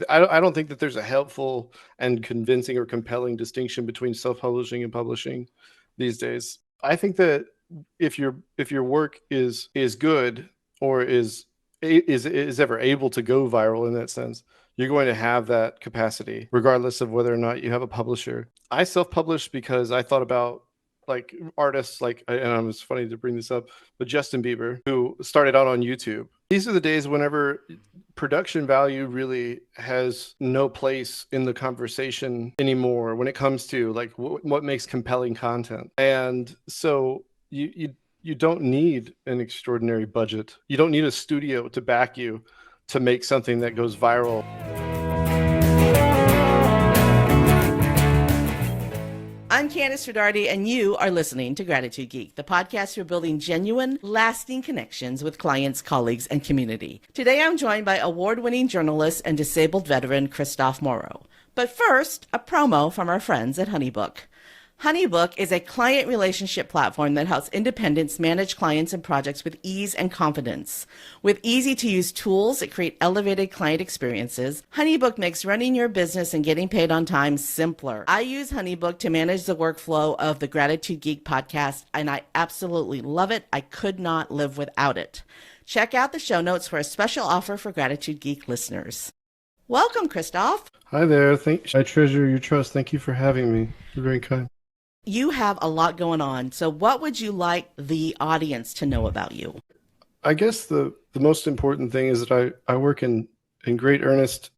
I don't think that there's a helpful and convincing or compelling distinction between self-publishing and publishing these days. I think that if your work is good or is ever able to go viral in that sense, you're going to have that capacity, regardless of whether or not you have a publisher. I self-published because I thought about like artists like, and it's funny to bring this up, but Justin Bieber, who started out on YouTube. These are the days whenever production value really has no place in the conversation anymore when it comes to like what makes compelling content. And so you don't need an extraordinary budget. You don't need a studio to back you to make something that goes viral. I'm Kandas Rodarte, and you are listening to Gratitude Geek, the podcast for building genuine, lasting connections with clients, colleagues, and community. Today, I'm joined by award-winning journalist and disabled veteran Kristof Morrow. But first, a promo from our friends at HoneyBook. HoneyBook is a client relationship platform that helps independents manage clients and projects with ease and confidence. With easy-to-use tools that create elevated client experiences, HoneyBook makes running your business and getting paid on time simpler. I use HoneyBook to manage the workflow of the Gratitude Geek podcast, and I absolutely love it. I could not live without it. Check out the show notes for a special offer for Gratitude Geek listeners. Welcome, Kristof. Hi there. I treasure your trust. Thank you for having me. You're very kind. You have a lot going on. So what would you like the audience to know about you? I guess the most important thing is that I work in great earnest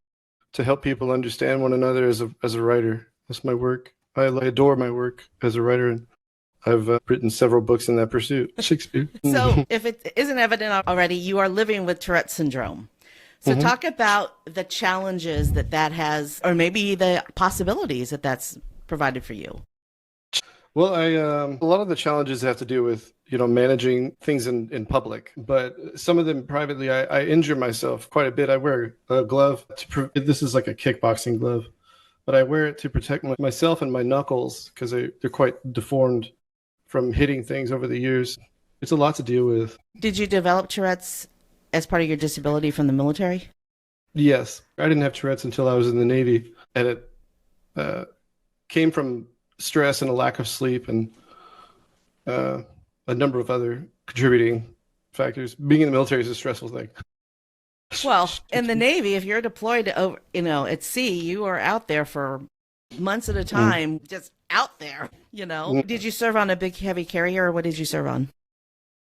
to help people understand one another as a writer. That's my work. I adore my work as a writer, and I've written several books in that pursuit. Shakespeare. So if it isn't evident already, you are living with Tourette Syndrome. So talk about the challenges that has, or maybe the possibilities that that's provided for you. Well, a lot of the challenges have to do with, managing things in public, but some of them privately, I injure myself quite a bit. I wear a glove. This is like a kickboxing glove, but I wear it to protect myself and my knuckles because they're quite deformed from hitting things over the years. It's a lot to deal with. Did you develop Tourette's as part of your disability from the military? Yes. I didn't have Tourette's until I was in the Navy, and it came from stress and a lack of sleep and a number of other contributing factors. Being in the military is a stressful thing. Well, in the Navy, if you're deployed at sea, you are out there for months at a time, just out there, Did you serve on a big heavy carrier, or what did you serve on?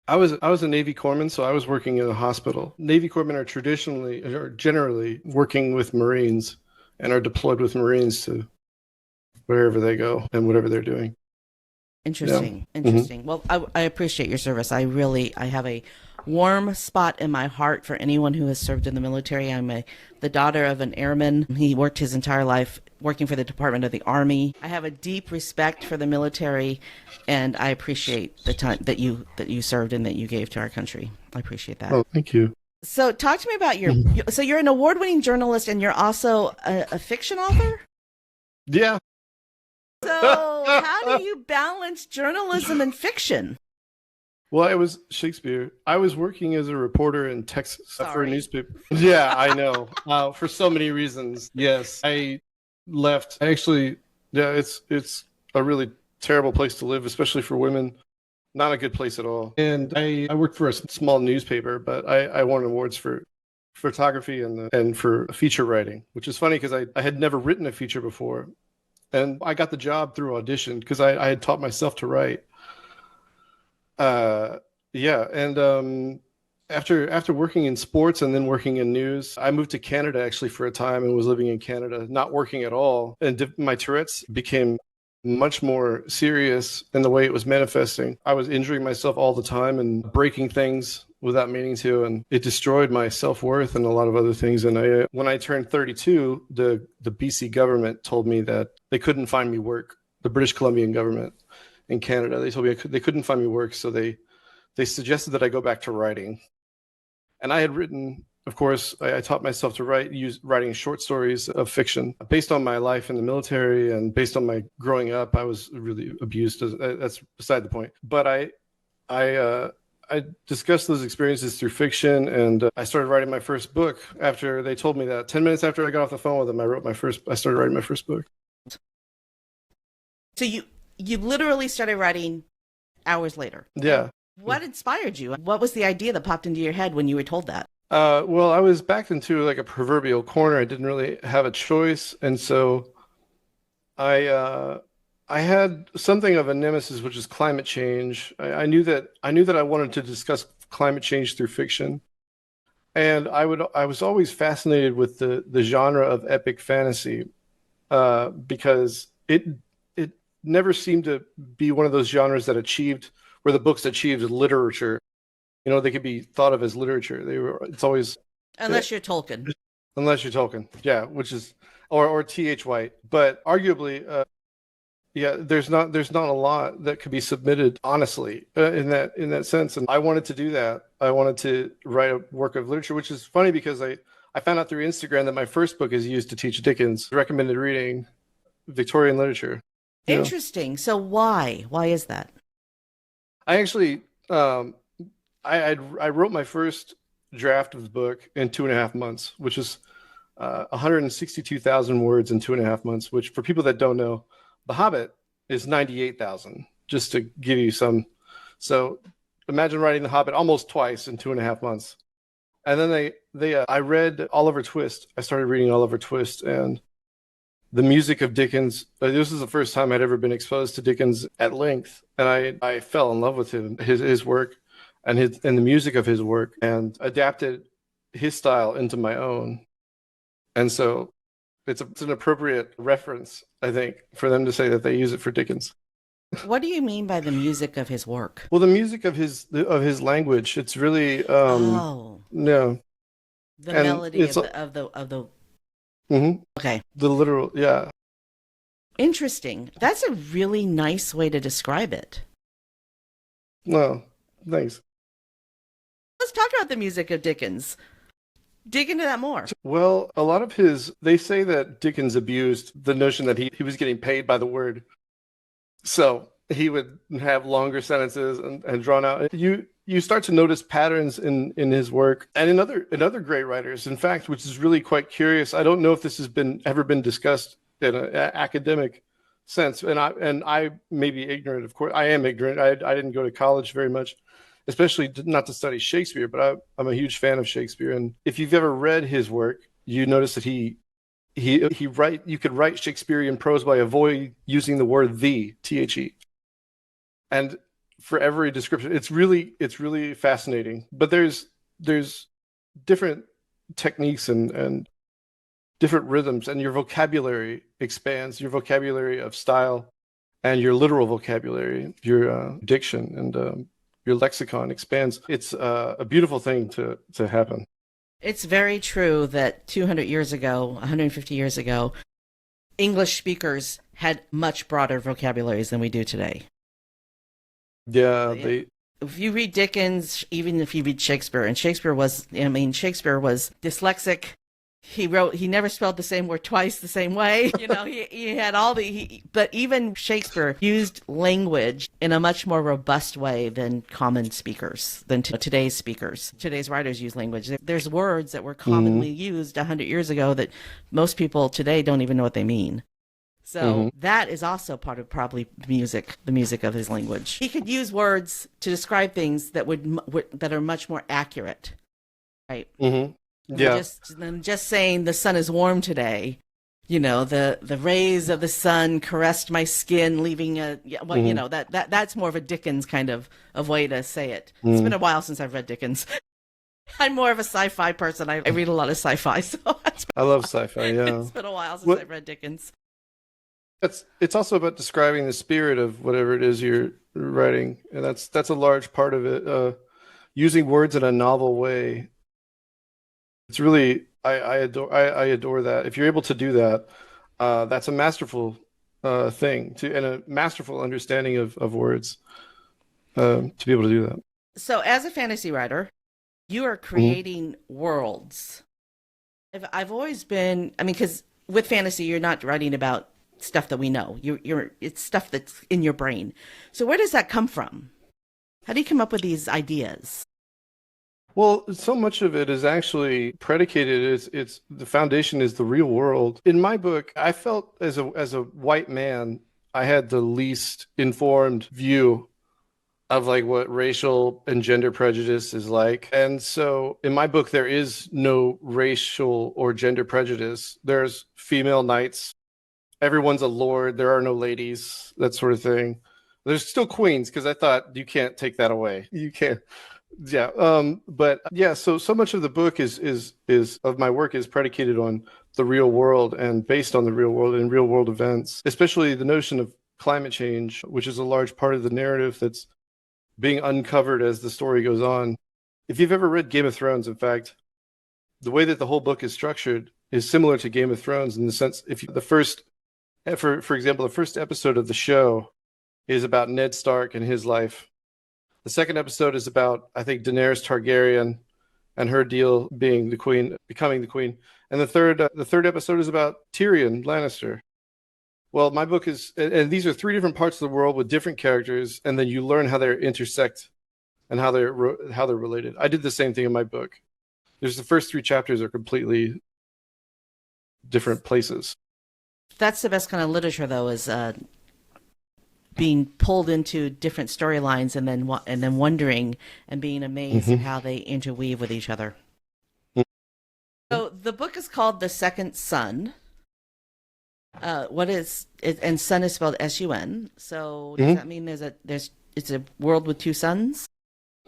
I was a Navy corpsman, so I was working in a hospital. Navy corpsmen are generally working with Marines and are deployed with Marines to wherever they go and whatever they're doing. Interesting. Yeah. Interesting. Well, I appreciate your service. I have a warm spot in my heart for anyone who has served in the military. I'm the daughter of an airman. He worked his entire life working for the Department of the Army. I have a deep respect for the military, and I appreciate the time that you served and that you gave to our country. I appreciate that. Oh, thank you. So talk to me about so you're an award-winning journalist, and you're also a fiction author? Yeah. So how do you balance journalism and fiction? Well, it was Shakespeare. I was working as a reporter in Texas for a newspaper. Yeah, I know. For so many reasons. Yes, I left. Actually, yeah, it's a really terrible place to live, especially for women. Not a good place at all. And I worked for a small newspaper, but I won awards for photography and for feature writing, which is funny because I had never written a feature before. And I got the job through audition because I had taught myself to write. After working in sports and then working in news, I moved to Canada actually for a time and was living in Canada, not working at all. And my Tourette's became much more serious in the way it was manifesting. I was injuring myself all the time and breaking things without meaning to, and it destroyed my self-worth and a lot of other things. And when I turned 32, the BC government told me that they couldn't find me work. The British Columbian government in Canada, they told me they couldn't find me work, so they suggested that I go back to writing. And I had written, of course, I taught myself to writing short stories of fiction based on my life in the military and based on my growing up. I was really abused. That's beside the point. But I I discussed those experiences through fiction, and I started writing my first book after they told me that. 10 minutes after I got off the phone with them, I started writing my first book. So you literally started writing hours later. Yeah. What inspired you? What was the idea that popped into your head when you were told that? Well, I was backed into like a proverbial corner. I didn't really have a choice, and so I I had something of a nemesis, which is climate change. I knew that I wanted to discuss climate change through fiction, and I was always fascinated with the genre of epic fantasy, because it never seemed to be one of those genres that achieved where the books achieved literature. They could be thought of as literature. It's always Unless you're Tolkien. unless you're Tolkien, yeah, which is or T.H. White, but arguably, yeah, there's not a lot that could be submitted honestly, in that sense. And I wanted to do that. I wanted to write a work of literature, which is funny because I found out through Instagram that my first book is used to teach Dickens recommended reading Victorian literature. Interesting. So why is that? I actually I wrote my first draft of the book in 2.5 months, which is 162,000 words in 2.5 months. Which, for people that don't know, The Hobbit is 98,000. Just to give you some, so imagine writing The Hobbit almost twice in 2.5 months. And then I read Oliver Twist. I started reading Oliver Twist, and the music of Dickens. This is the first time I'd ever been exposed to Dickens at length, and I fell in love with his work, and the music of his work, and adapted his style into my own. And so it's an appropriate reference, I think, for them to say that they use it for Dickens. What do you mean by the music of his work? Well, the music of his language. It's really no, The and melody it's of the mhm, Okay. the literal, yeah. Interesting. That's a really nice way to describe it. No, thanks. Let's talk about the music of Dickens. Dig into that more. Well, a lot of they say that Dickens abused the notion that he was getting paid by the word. So he would have longer sentences and drawn out. You start to notice patterns in his work and in other great writers. In fact, which is really quite curious. I don't know if this has ever been discussed in an academic sense. And I may be ignorant. Of course, I am ignorant. I didn't go to college very much, especially not to study Shakespeare. But I'm a huge fan of Shakespeare. And if you've ever read his work, you notice that you could write Shakespearean prose by avoid using the word the. And for every description, it's really fascinating. But there's different techniques and different rhythms, and your vocabulary expands, your vocabulary of style and your literal vocabulary, your diction and your lexicon expands. It's a beautiful thing to happen. It's very true that 200 years ago, 150 years ago, English speakers had much broader vocabularies than we do today. Yeah, if you read Dickens, even if you read Shakespeare, and Shakespeare was dyslexic. He never spelled the same word twice the same way. He had but even Shakespeare used language in a much more robust way than common speakers, than today's speakers. Today's writers use language. There's words that were commonly used 100 years ago that most people today don't even know what they mean. So that is also part of probably the music of his language. He could use words to describe things that are much more accurate, right? Mm-hmm. Yeah. Than just saying the sun is warm today. The rays of the sun caressed my skin, leaving that's more of a Dickens kind of way to say it. It's been a while since I've read Dickens. I'm more of a sci-fi person. I read a lot of sci-fi, so I love sci-fi. Yeah, it's been a while since I've read Dickens. It's also about describing the spirit of whatever it is you're writing, and that's a large part of it. Using words in a novel way. It's really I adore that. If you're able to do that, that's a masterful thing and a masterful understanding of words, to be able to do that. So, as a fantasy writer, you are creating worlds. I've always been. Because with fantasy, you're not writing about stuff that we know. It's stuff that's in your brain. So, where does that come from? How do you come up with these ideas? Well, so much of it is actually predicated. It's the foundation is the real world. In my book, I felt as a white man, I had the least informed view of like what racial and gender prejudice is like. And so in my book, there is no racial or gender prejudice. There's female knights. Everyone's a lord. There are no ladies, that sort of thing. There's still queens because I thought you can't take that away. You can't. Yeah. But yeah, so much of the book is of my work is predicated on the real world and based on the real world and real world events, especially the notion of climate change, which is a large part of the narrative that's being uncovered as the story goes on. If you've ever read Game of Thrones, in fact, the way that the whole book is structured is similar to Game of Thrones in the sense if you, the first for example, the first episode of the show is about Ned Stark and his life. The second episode is about, I think, Daenerys Targaryen and her deal being the queen, becoming the queen. And the third episode is about Tyrion Lannister. Well, my book is, and these are three different parts of the world with different characters, and then you learn how they intersect and how they're related. I did the same thing in my book. There's the first three chapters are completely different places. That's the best kind of literature, though, is being pulled into different storylines and then wondering and being amazed at how they interweave with each other. So the book is called The Second Sun. What is it? And sun is spelled S-U-N. So does that mean it's a world with two suns?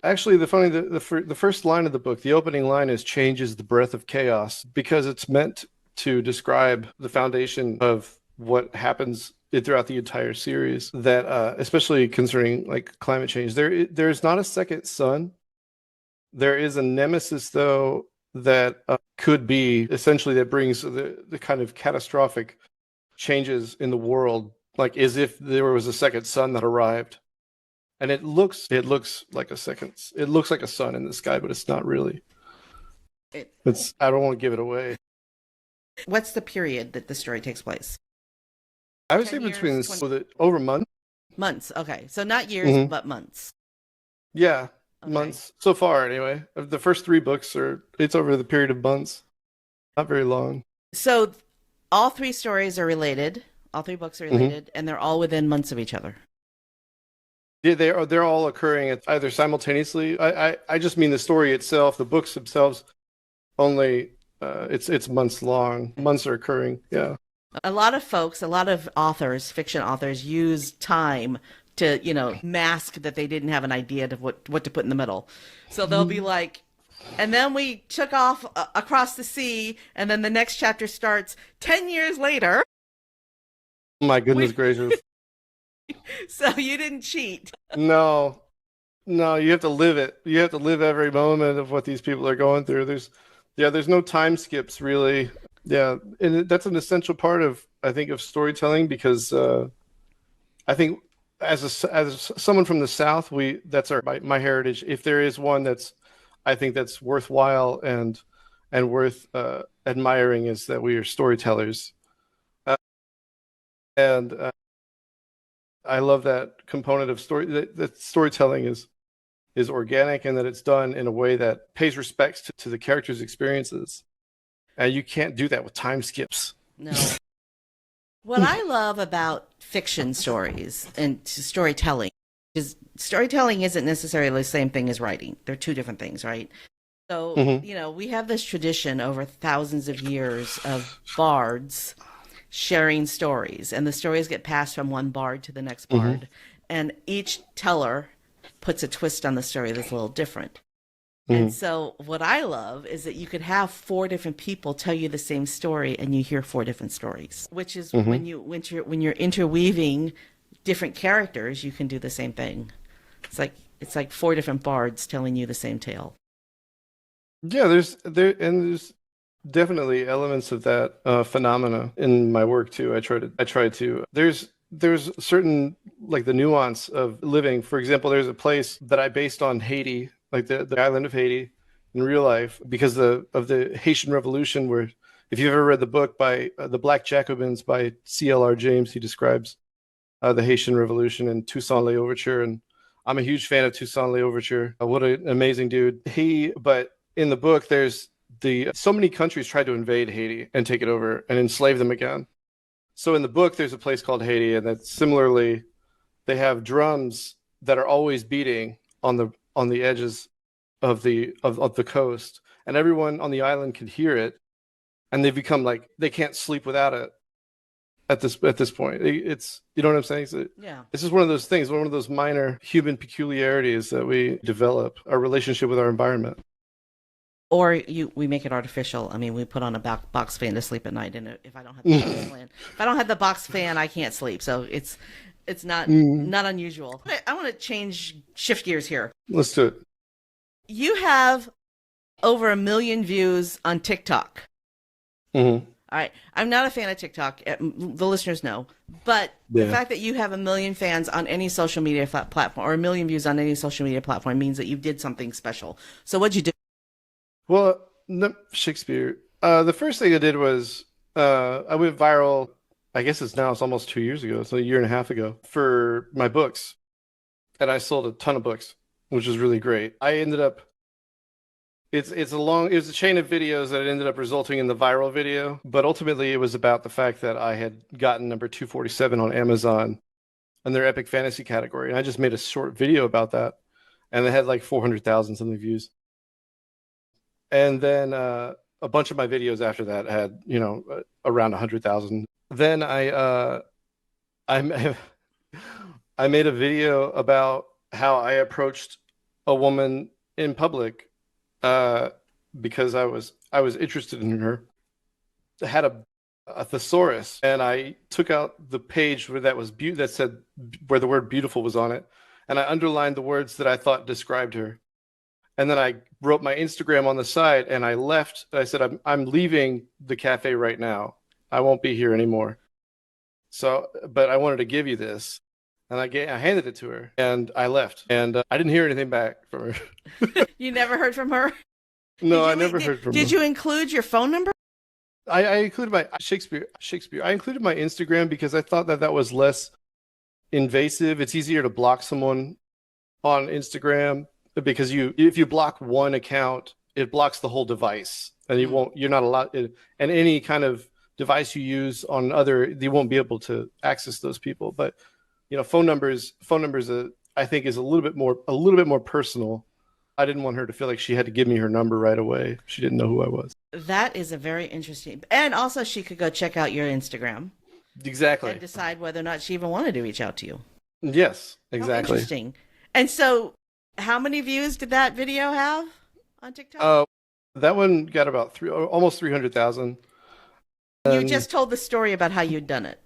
Actually, the first line of the book, the opening line is "Change is the breath of chaos," because it's meant to describe the foundation of what happens throughout the entire series. That especially concerning like climate change, there's not a second sun. There is a nemesis, though, that could be essentially that brings the kind of catastrophic changes in the world, like as if there was a second sun that arrived. And it looks like it looks like a sun in the sky, but it's not really. I don't want to give it away. What's the period that the story takes place? I would say between over months. Months. Okay. So not years, but months. Yeah. Okay. Months so far anyway. The first three books it's over the period of months. Not very long. So all three stories are related. All three books are related, and they're all within months of each other. Yeah, they're all occurring at either simultaneously. I just mean the story itself. The books themselves only it's months long. Months are occurring. Yeah. A lot of authors, fiction authors, use time to, mask that they didn't have an idea of what to put in the middle. So they'll be like, and then we took off across the sea, and then the next chapter starts 10 years later. My goodness gracious. So you didn't cheat. No, you have to live it. You have to live every moment of what these people are going through. There's no time skips really. Yeah, and that's an essential part of, I think, of storytelling, because I think as someone from the South, that's my heritage. If there is one I think that's worthwhile and worth admiring, is that we are storytellers, and I love that component of story. That storytelling is organic, and that it's done in a way that pays respects to the characters' experiences. And you can't do that with time skips. No. What I love about fiction stories and storytelling is storytelling isn't necessarily the same thing as writing. They're two different things, right? So, we have this tradition over thousands of years of bards sharing stories, and the stories get passed from one bard to the next bard, and each teller puts a twist on the story that's a little different. And so what I love is that you could have four different people tell you the same story, and you hear four different stories, which is when you're interweaving different characters, you can do the same thing. It's like four different bards telling you the same tale. Yeah, there's definitely elements of that phenomena in my work too. I try to. There's certain, like the nuance of living. For example, there's a place that I based on Haiti, like the island of Haiti in real life, because of the Haitian Revolution, where if you've ever read the book by The Black Jacobins by C.L.R. James, he describes the Haitian Revolution and Toussaint L'Ouverture. And I'm a huge fan of Toussaint L'Ouverture. What an amazing dude. But in the book, there's so many countries tried to invade Haiti and take it over and enslave them again. So in the book, there's a place called Haiti, and that similarly, they have drums that are always beating on the edges of the coast, and everyone on the island can hear it, and they've become like they can't sleep without it. At this point, it's, you know what I'm saying? Yeah. This is one of those things, one of those minor human peculiarities that we develop, our relationship with our environment. Or we make it artificial. I mean, we put on a box fan to sleep at night, and if I don't have the box fan, box fan, I can't sleep. So it's not unusual. I want to shift gears here. Let's do it. You have over 1 million views on TikTok. Mm-hmm. All right. I'm not a fan of TikTok. The listeners know. But the fact that you have 1 million fans on any social media platform, or 1 million views on any social media platform, means that you did something special. So what'd you do? Well, Shakespeare. The first thing I did was I went viral. I guess it's almost 2 years ago. It's a year and a half ago for my books. And I sold a ton of books, which was really great. I ended up It was a chain of videos that ended up resulting in the viral video, but ultimately it was about the fact that I had gotten number 247 on Amazon in their epic fantasy category, and I just made a short video about that, and it had like 400,000 something views. And then a bunch of my videos after that had, around 100,000. Then I made a video about how I approached a woman in public because I was interested in her. I had a thesaurus, and I took out the page that said where the word beautiful was on it, and I underlined the words that I thought described her. And then I wrote my Instagram on the side, and I left. I said, I'm leaving the cafe right now. I won't be here anymore. So, but I wanted to give you this. And I handed it to her, and I left. And I didn't hear anything back from her. You never heard from her? No, I never heard from her. Did you include your phone number? I included my Shakespeare. I included my Instagram because I thought that was less invasive. It's easier to block someone on Instagram because if you block one account, it blocks the whole device, and you're not allowed. And any kind of device you use on you won't be able to access those people. But phone numbers, I think is a little bit more personal. I didn't want her to feel like she had to give me her number right away. She didn't know who I was. That is a very interesting, and also she could go check out your Instagram. Exactly. And decide whether or not she even wanted to reach out to you. Yes, exactly. Oh, interesting. And so, how many views did that video have on TikTok? That one got about almost 300,000. You just told the story about how you'd done it.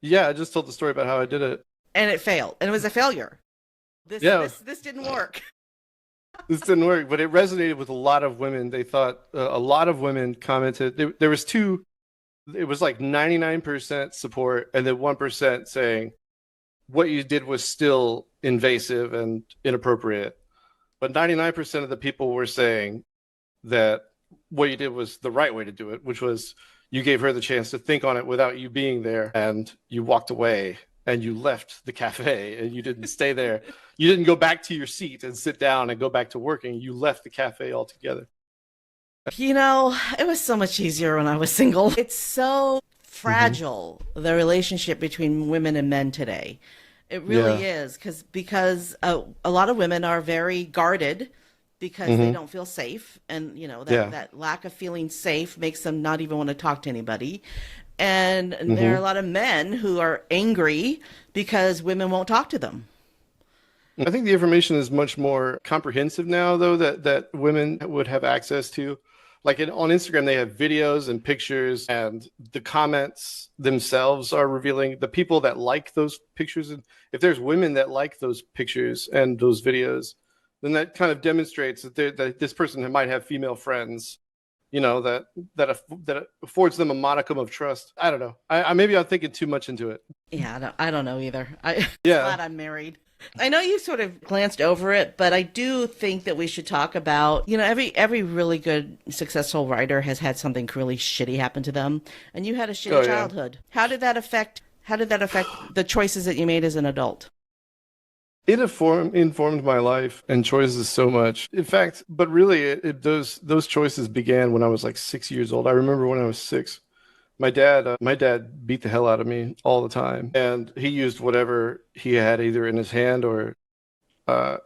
Yeah, I just told the story about how I did it. And it failed. And it was a failure. This didn't work. This didn't work, but it resonated with a lot of women. They thought a lot of women commented. There was two. It was like 99% support, and then 1% saying what you did was still invasive and inappropriate. But 99% of the people were saying that what you did was the right way to do it, which was you gave her the chance to think on it without you being there, and you walked away and you left the cafe, and you didn't stay there. You didn't go back to your seat and sit down and go back to working. You left the cafe altogether. It was so much easier when I was single. It's so fragile, the relationship between women and men today. It really is, because a lot of women are very guarded because they don't feel safe. And, that lack of feeling safe makes them not even want to talk to anybody. And there are a lot of men who are angry because women won't talk to them. I think the information is much more comprehensive now, though, that women would have access to. Like on Instagram, they have videos and pictures, and the comments themselves are revealing the people that like those pictures. And if there's women that like those pictures and those videos, then that kind of demonstrates that this person might have female friends, that affords them a modicum of trust. I don't know. Maybe I'm thinking too much into it. Yeah, I don't know either. I'm glad I'm married. I know you sort of glanced over it, but I do think that we should talk about, every really good, successful writer has had something really shitty happen to them. And you had a shitty childhood. How did that affect the choices that you made as an adult? it informed my life and choices so much. In fact, but really, those choices began when I was like 6 years old. I remember when I was 6. My dad beat the hell out of me all the time, and he used whatever he had either in his hand or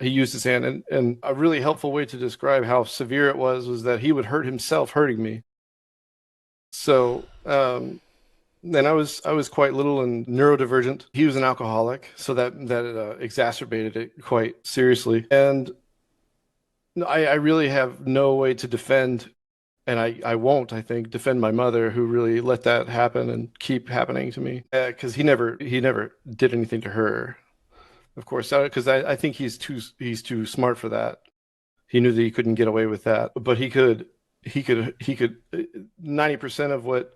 he used his hand. And a really helpful way to describe how severe it was that he would hurt himself hurting me. So, then I was quite little and neurodivergent. He was an alcoholic, so that exacerbated it quite seriously. And I really have no way to defend, and I won't, I think, defend my mother who really let that happen and keep happening to me. Because he never did anything to her, of course, because I think he's too smart for that. He knew that he couldn't get away with that, but he could 90% of what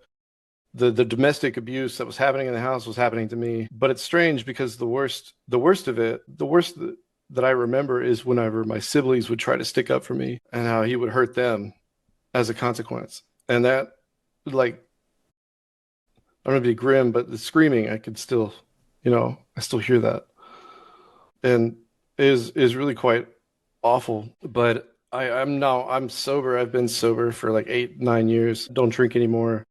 the domestic abuse that was happening in the house was happening to me. But it's strange because the worst that I remember is whenever my siblings would try to stick up for me and how he would hurt them as a consequence. And that, like, I'm gonna be grim, but the screaming, I could still, I still hear that, and is really quite awful. But I'm sober. I've been sober for like 8, 9 years. Don't drink anymore.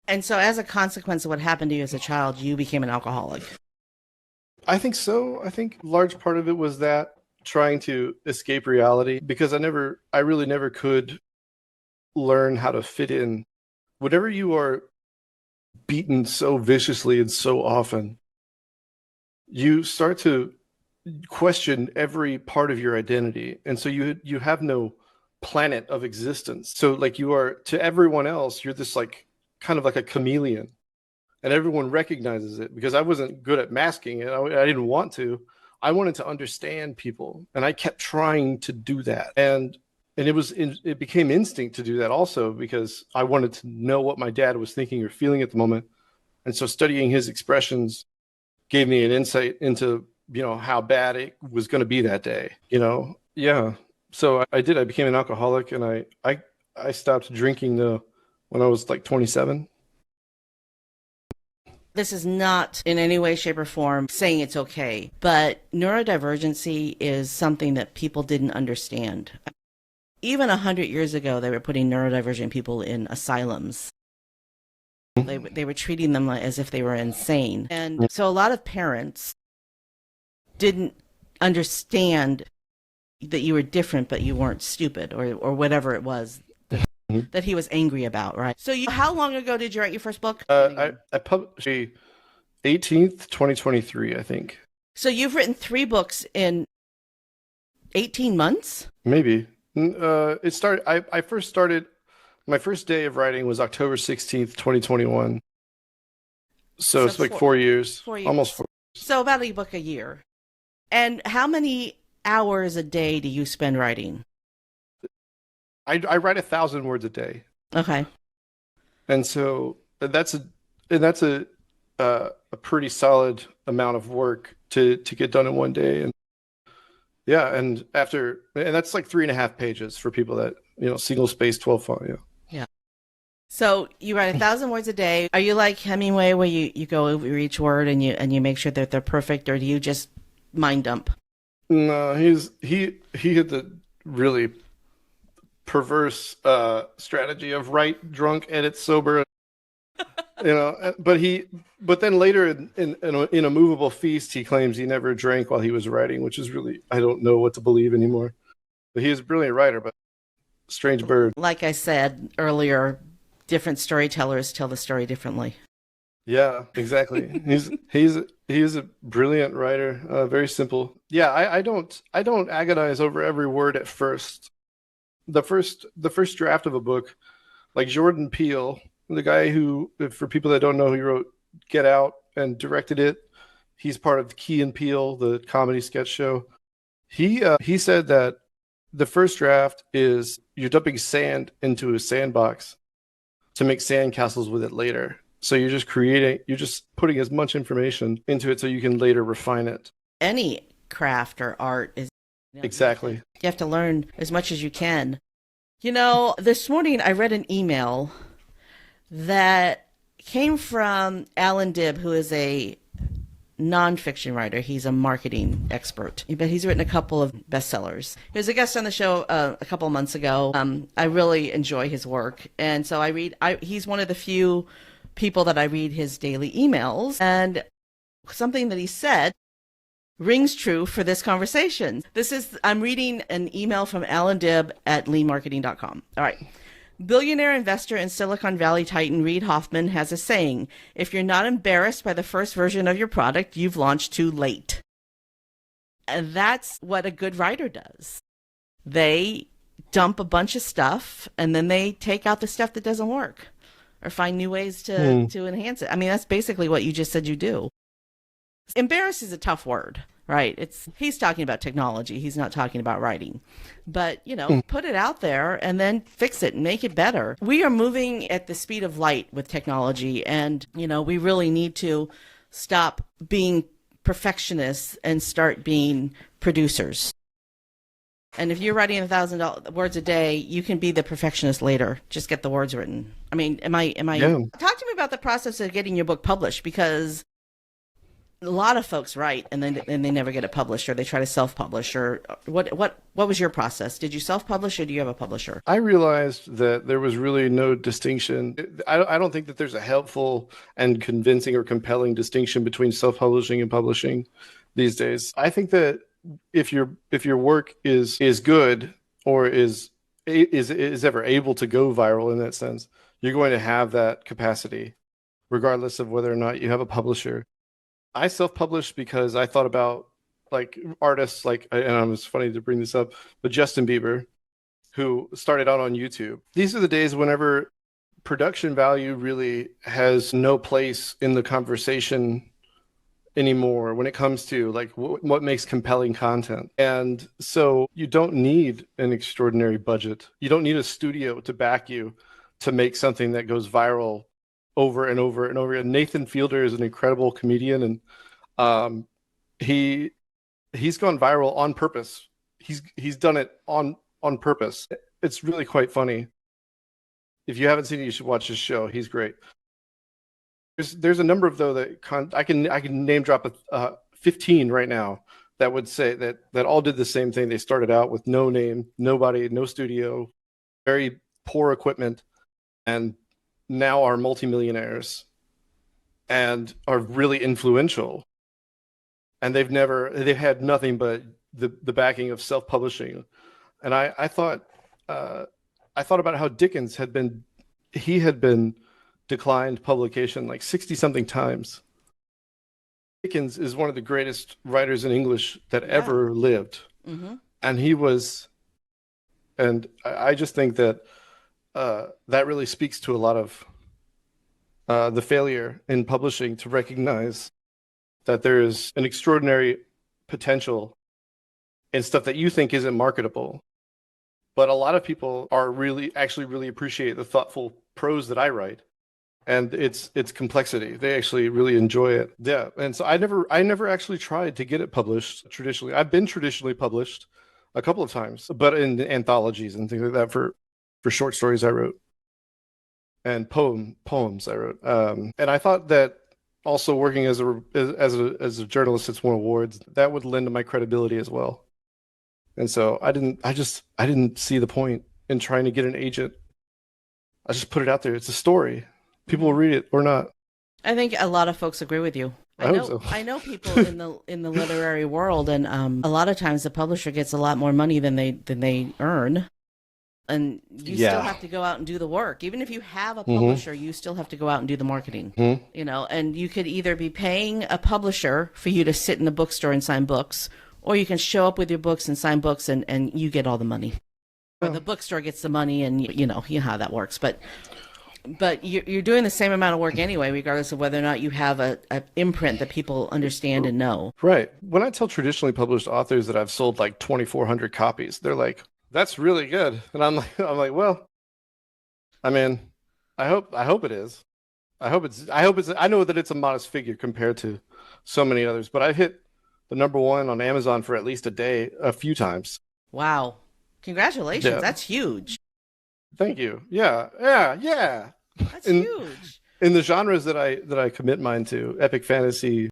And so as a consequence of what happened to you as a child, you became an alcoholic. I think so. I think large part of it was that trying to escape reality because I really never could learn how to fit in. Whenever you are beaten so viciously and so often, you start to question every part of your identity. And so you have no planet of existence. So like you are to everyone else, you're this like kind of like a chameleon, and everyone recognizes it because I wasn't good at masking it. I didn't want to. I wanted to understand people, and I kept trying to do that. And it became instinct to do that also because I wanted to know what my dad was thinking or feeling at the moment. And so studying his expressions gave me an insight into, how bad it was going to be that day, Yeah. So I did. I became an alcoholic, and I stopped drinking when I was like 27. This is not in any way, shape, or form saying it's okay, but neurodivergency is something that people didn't understand. Even 100 years ago, they were putting neurodivergent people in asylums. They were treating them as if they were insane. And so a lot of parents didn't understand that you were different, but you weren't stupid or whatever it was that he was angry about, right? So how long ago did you write your first book? I published 18th, 2023, I think. So you've written 3 books in 18 months? Maybe. I first started, my first day of writing was October 16th, 2021. So it's like 4 years. 4 years. Almost 4 years. So about a book a year. And how many hours a day do you spend writing? I write 1,000 words a day. Okay. And so that's a pretty solid amount of work to get done in one day. And yeah, and that's like 3.5 pages for people that, single space, 12 font. Yeah. Yeah. So you write 1,000 words a day. Are you like Hemingway where you go over each word and you make sure that they're perfect, or do you just mind dump? No, he had the really perverse strategy of write drunk, edit sober. But then later in a movable feast, he claims he never drank while he was writing, which is really, I don't know what to believe anymore. But he is a brilliant writer, but strange bird. Like I said earlier, different storytellers tell the story differently. Yeah, exactly. He's a brilliant writer. Very simple. Yeah, I don't agonize over every word at first. The first draft of a book, like Jordan Peele, the guy who, for people that don't know, he wrote Get Out and directed it. He's part of Key and Peele, the comedy sketch show. He said that the first draft is you're dumping sand into a sandbox to make sandcastles with it later. So you're just putting as much information into it so you can later refine it. Any craft or art is exactly. You have to learn as much as you can. This morning I read an email that came from Alan Dibb, who is a nonfiction writer. He's a marketing expert, but he's written a couple of bestsellers. He was a guest on the show a couple of months ago. I really enjoy his work, and so he's one of the few people that I read his daily emails, and something that he said rings true for this conversation. I'm reading an email from Alan Dibb at leanmarketing.com. All right. Billionaire investor and Silicon Valley titan Reid Hoffman has a saying: if you're not embarrassed by the first version of your product, you've launched too late. And that's what a good writer does. They dump a bunch of stuff and then they take out the stuff that doesn't work or find new ways to enhance it. I mean, that's basically what you just said you do. Embarrass is a tough word, right? He's talking about technology. He's not talking about writing. But, put it out there and then fix it and make it better. We are moving at the speed of light with technology, and, we really need to stop being perfectionists and start being producers. And if you're writing 1,000 words a day, you can be the perfectionist later. Just get the words written. I mean, am I? Yeah. Talk to me about the process of getting your book published, because a lot of folks write and they never get it published, or they try to self-publish. Or what was your process? Did you self-publish, or do you have a publisher? I realized that there was really no distinction. I don't think that there's a helpful and convincing or compelling distinction between self-publishing and publishing these days. I think that if your work is good or is ever able to go viral in that sense, you're going to have that capacity, regardless of whether or not you have a publisher. I self-published because I thought about like artists and it's funny to bring this up, but Justin Bieber, who started out on YouTube. These are the days whenever production value really has no place in the conversation anymore when it comes to like what makes compelling content. And so you don't need an extraordinary budget. You don't need a studio to back you to make something that goes viral over and over and over. And Nathan Fielder is an incredible comedian, and he's gone viral on purpose. He's done it on purpose. It's really quite funny. If you haven't seen it, you should watch his show. He's great. There's a number of though that I can name drop 15 right now that would say that all did the same thing. They started out with no name, nobody, no studio, very poor equipment, and now are multimillionaires and are really influential. And they've had nothing but the backing of self-publishing. And I thought about how Dickens had been declined publication like 60 something times. Dickens is one of the greatest writers in English that ever lived. Mm-hmm. And I just think that that really speaks to a lot of the failure in publishing to recognize that there is an extraordinary potential in stuff that you think isn't marketable. But a lot of people actually really appreciate the thoughtful prose that I write and its complexity. They actually really enjoy it. Yeah. And so I never actually tried to get it published traditionally. I've been traditionally published a couple of times, but in anthologies and things like that for short stories I wrote and poems I wrote. And I thought that also working as a journalist that's won awards, that would lend to my credibility as well. And so I didn't see the point in trying to get an agent. I just put it out there. It's a story. People will read it or not. I think a lot of folks agree with you. I hope so. I know people in the literary world, and a lot of times the publisher gets a lot more money than they earn. And you still have to go out and do the work. Even if you have a publisher, you still have to go out and do the marketing. And you could either be paying a publisher for you to sit in the bookstore and sign books, or you can show up with your books and sign books and you get all the money. Or the bookstore gets the money, and you know how that works. But you're doing the same amount of work anyway, regardless of whether or not you have a imprint that people understand and know. Right. When I tell traditionally published authors that I've sold like 2,400 copies, they're like, "That's really good," and I'm like, well, I mean, I hope it is. I know that it's a modest figure compared to so many others, but I've hit the #1 on Amazon for at least a day a few times. Wow. Congratulations. Yeah. That's huge. Thank you. Yeah. That's huge. In the genres that I commit mine to, epic fantasy.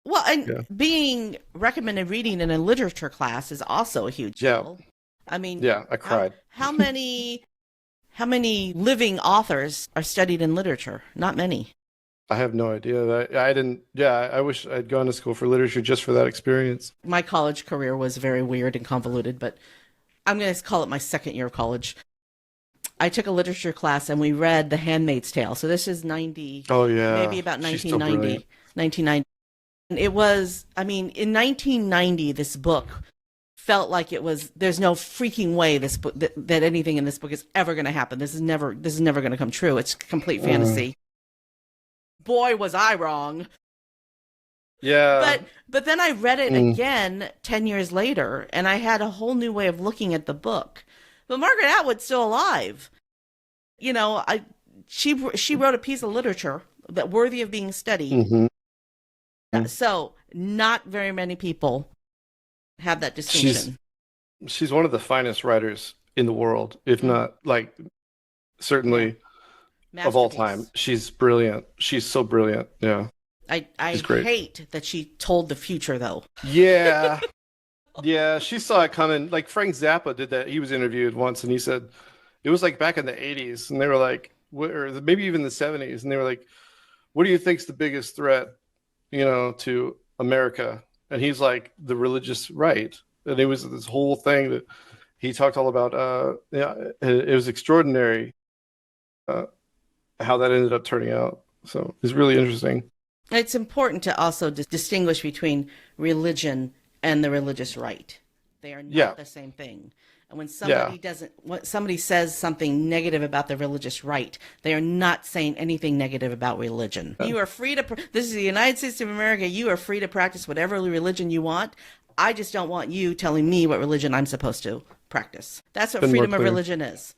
Well, and Yeah. being recommended reading in a literature class is also a huge Yeah. deal. I mean, Yeah. I cried. how many living authors are studied in literature? Not many. I have no idea. I didn't. Yeah. I wish I'd gone to school for literature just for that experience. My college career was very weird and convoluted, but I'm going to call it my second year of college. I took a literature class and we read The Handmaid's Tale. So this is 90, Oh maybe yeah. about She's so 1990, brilliant. 1990. And it was, I mean, in 1990, this book felt like it was, there's no freaking way this book, that anything in this book is ever going to happen. This is never going to come true. It's complete Mm. fantasy. Boy, was I wrong. Yeah. But then I read it Mm. again 10 years later and I had a whole new way of looking at the book. But Margaret Atwood's still alive. You know, she wrote a piece of literature that worthy of being studied. Hmm. So not very many people have that She's distinction. she's one of the finest writers in the world, if Mhm. not like Yeah, certainly of all time. masterpiece. She's brilliant. She's so brilliant. Yeah. I She's great. hate that she told the future though. Yeah. Yeah, she saw it coming. Like Frank Zappa did that. He was interviewed once and he said it was like back in the 80s and they were like or maybe even the 70s and they were like, "What do you think's the biggest threat, to America?" And he's like, "The religious right." And it was this whole thing that he talked all about. Yeah, it was extraordinary uh, how that ended up turning out. So it's really interesting. It's important to also distinguish between religion and the religious right. They are Yeah, not the same thing. And yeah. when somebody says something negative about the religious right, they are not saying anything negative about religion. You are free to, this is the United States of America. You are free to practice whatever religion you want. I just don't want you telling me what religion I'm supposed to practice. That's what Been more freedom of clear. religion is.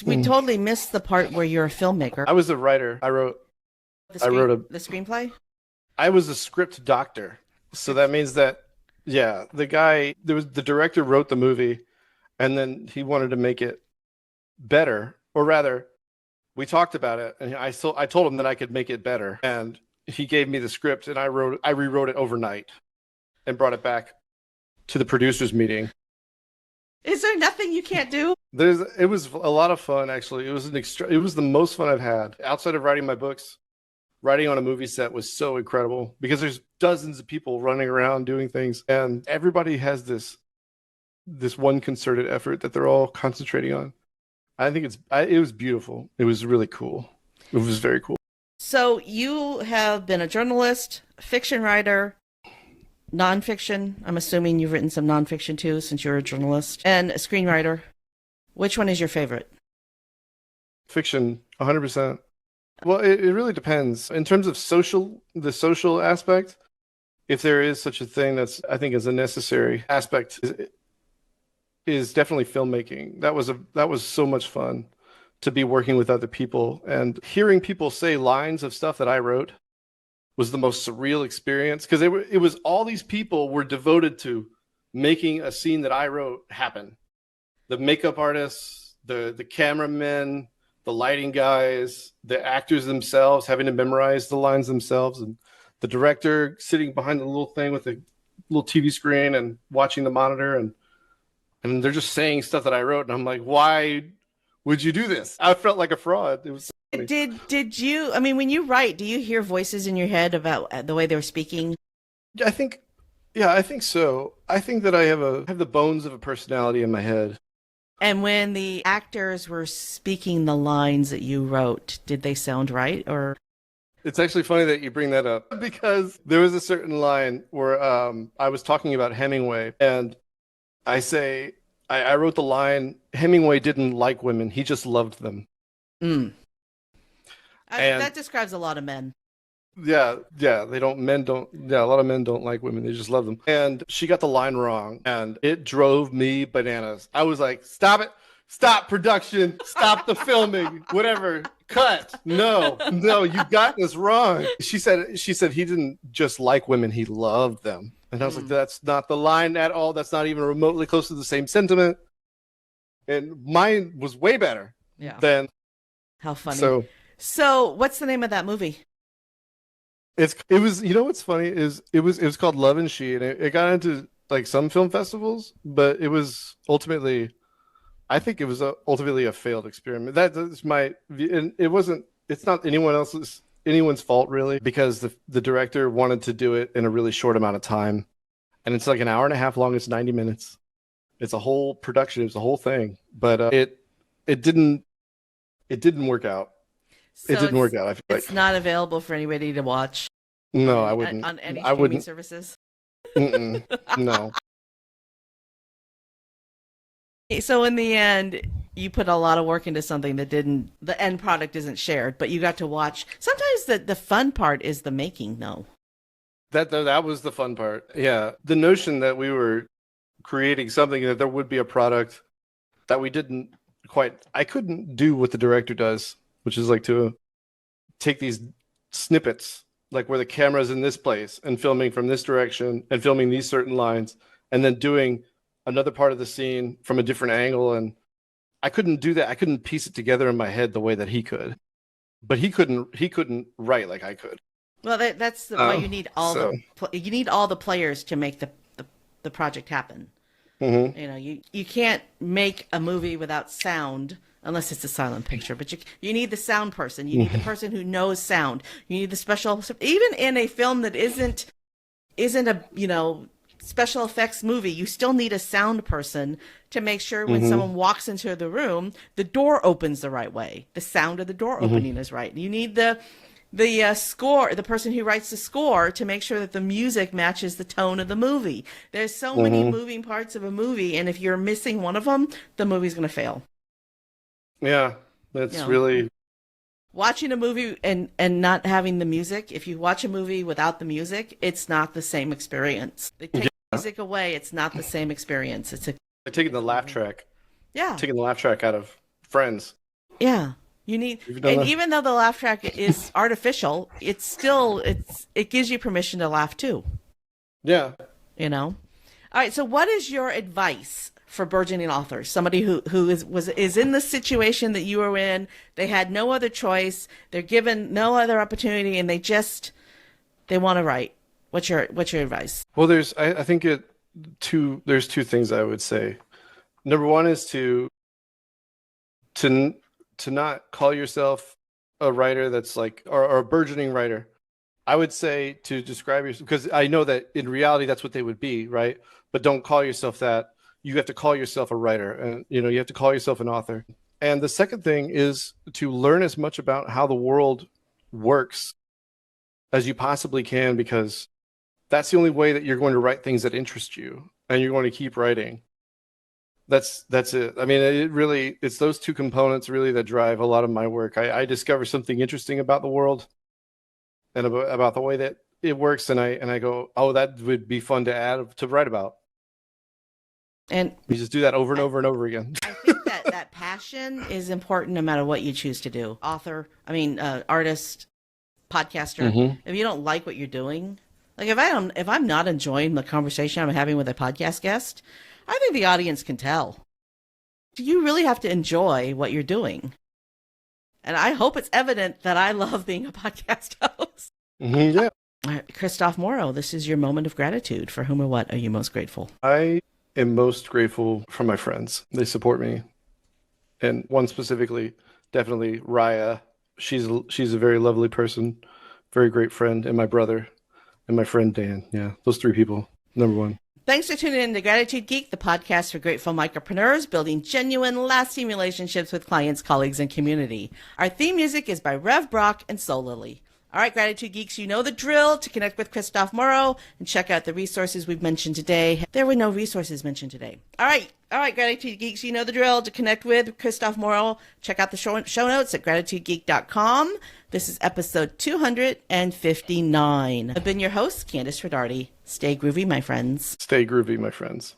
We totally missed the part where you're a filmmaker. I was a writer. I wrote a The screenplay? I was a script doctor. So that means that, yeah, the director wrote the movie and then he wanted to make it better, or rather, we talked about it and I told him that I could make it better. And he gave me the script and I rewrote it overnight and brought it back to the producers meeting. Is there nothing you can't do? It was a lot of fun actually. It was the most fun I've had outside of writing my books. Writing on a movie set was so incredible because there's dozens of people running around doing things and everybody has this one concerted effort that they're all concentrating on. I think it was beautiful. It was really cool. It was very cool. So you have been a journalist, fiction writer, nonfiction. I'm assuming you've written some nonfiction too, since you're a journalist, and a screenwriter. Which one is your favorite? Fiction, 100%. Well, it really depends. In terms of the social aspect, if there is such a thing that's, I think, is a necessary aspect, is definitely filmmaking. That was so much fun to be working with other people and hearing people say lines of stuff that I wrote was the most surreal experience because it was all these people were devoted to making a scene that I wrote happen. The makeup artists, the cameramen, the lighting guys, the actors themselves having to memorize the lines themselves, and the director sitting behind the little thing with the little TV screen and watching the monitor, and they're just saying stuff that I wrote, and I'm like, why would you do this? I felt like a fraud. It was so funny. Did you? I mean, when you write, do you hear voices in your head about the way they were speaking? I think, yeah, I think so. I think that I have the bones of a personality in my head. And when the actors were speaking the lines that you wrote, did they sound right or? It's actually funny that you bring that up because there was a certain line where I was talking about Hemingway, and I wrote the line, Hemingway didn't like women, he just loved them. Mm. And That describes a lot of men. yeah, a lot of men don't like women, they just love them. And she got the line wrong, and it drove me bananas. I was like, stop it, stop production, stop the filming, whatever, cut. No, you got this wrong. She said he didn't just like women, he loved them. And I was like, that's not the line at all. That's not even remotely close to the same sentiment. And mine was way better Yeah. than. How funny. So So what's the name of that movie? it was, you know what's funny is it was called Love and She, and it got into like some film festivals, but it was ultimately, I think it was ultimately a failed experiment. That's my view, and it wasn't. It's not anyone's fault really, because the director wanted to do it in a really short amount of time, and it's like an hour and a half long. It's 90 minutes. It's a whole production. It's a whole thing, but it didn't work out. It So didn't work out. I feel it's like not available for anybody to watch no, I wouldn't. on any I streaming wouldn't. services. Mm-mm, no. So in the end, you put a lot of work into something that didn't, the end product isn't shared, but you got to watch. Sometimes the fun part is the making, though. That was the fun part. Yeah, the notion that we were creating something, that there would be a product that we didn't quite. I couldn't do what the director does, which is like to take these snippets, like where the camera's in this place and filming from this direction and filming these certain lines, and then doing another part of the scene from a different angle. And I couldn't do that. I couldn't piece it together in my head the way that he could. But he couldn't write like I could. Well, that's why you need So you need all the players to make the project happen. mhm. You know, you can't make a movie without sound unless it's a silent picture. But you need the sound person. You need the person who knows sound. You need the special. Even in a film that isn't a special effects movie, you still need a sound person to make sure when someone walks into the room, the door opens the right way. The sound of the door opening is right. You need the score, the person who writes the score, to make sure that the music matches the tone of the movie. There's so many moving parts of a movie, and if you're missing one of them, the movie's going to fail. Yeah, that's You know, really watching a movie and not having the music, if you watch a movie without the music, it's not the same experience. They take the music away, it's not the same experience. like taking the laugh track, Yeah. taking the laugh track out of Friends. Yeah. You need, You've done and that? even though the laugh track is artificial, it gives you permission to laugh too, Yeah. you know? All right, so what is your advice for burgeoning authors? Somebody who is in the situation that you were in, they had no other choice, they're given no other opportunity, and they want to write. What's your advice? Well, I think there's two things I would say. Number one is to not call yourself a writer that's like, or a burgeoning writer. I would say to describe yourself, because I know that in reality that's what they would be, right? But don't call yourself that. You have to call yourself a writer, and you have to call yourself an author. And the second thing is to learn as much about how the world works as you possibly can, because that's the only way that you're going to write things that interest you, and you're going to keep writing. That's it. I mean, it's those two components really that drive a lot of my work. I discover something interesting about the world and about the way that it works, and I go, oh, that would be fun to write about. And You just do that over and over and over again. I think that passion is important no matter what you choose to do. Artist, podcaster. If you don't like what you're doing, like if I'm not enjoying the conversation I'm having with a podcast guest, I think the audience can tell. You really have to enjoy what you're doing. And I hope it's evident that I love being a podcast host. Yeah. All right, Kristof Morrow, this is your moment of gratitude. For whom or what are you most grateful? I am most grateful for my friends. They support me. And one specifically, definitely Raya. She's a very lovely person, very great friend, and my brother and my friend Dan. Yeah, those three people, number one. Thanks for tuning in to Gratitude Geek, the podcast for grateful micropreneurs building genuine, lasting relationships with clients, colleagues, and community. Our theme music is by Rev Brock and Soul Lily. All right, Gratitude Geeks, you know the drill. To connect with Kristof Morrow and check out the resources we've mentioned today. There were no resources mentioned today. All right, Gratitude Geeks, you know the drill. To connect with Kristof Morrow, check out the show notes at gratitudegeek.com. This is episode 259. I've been your host, Kandas Rodarte. Stay groovy, my friends. Stay groovy, my friends.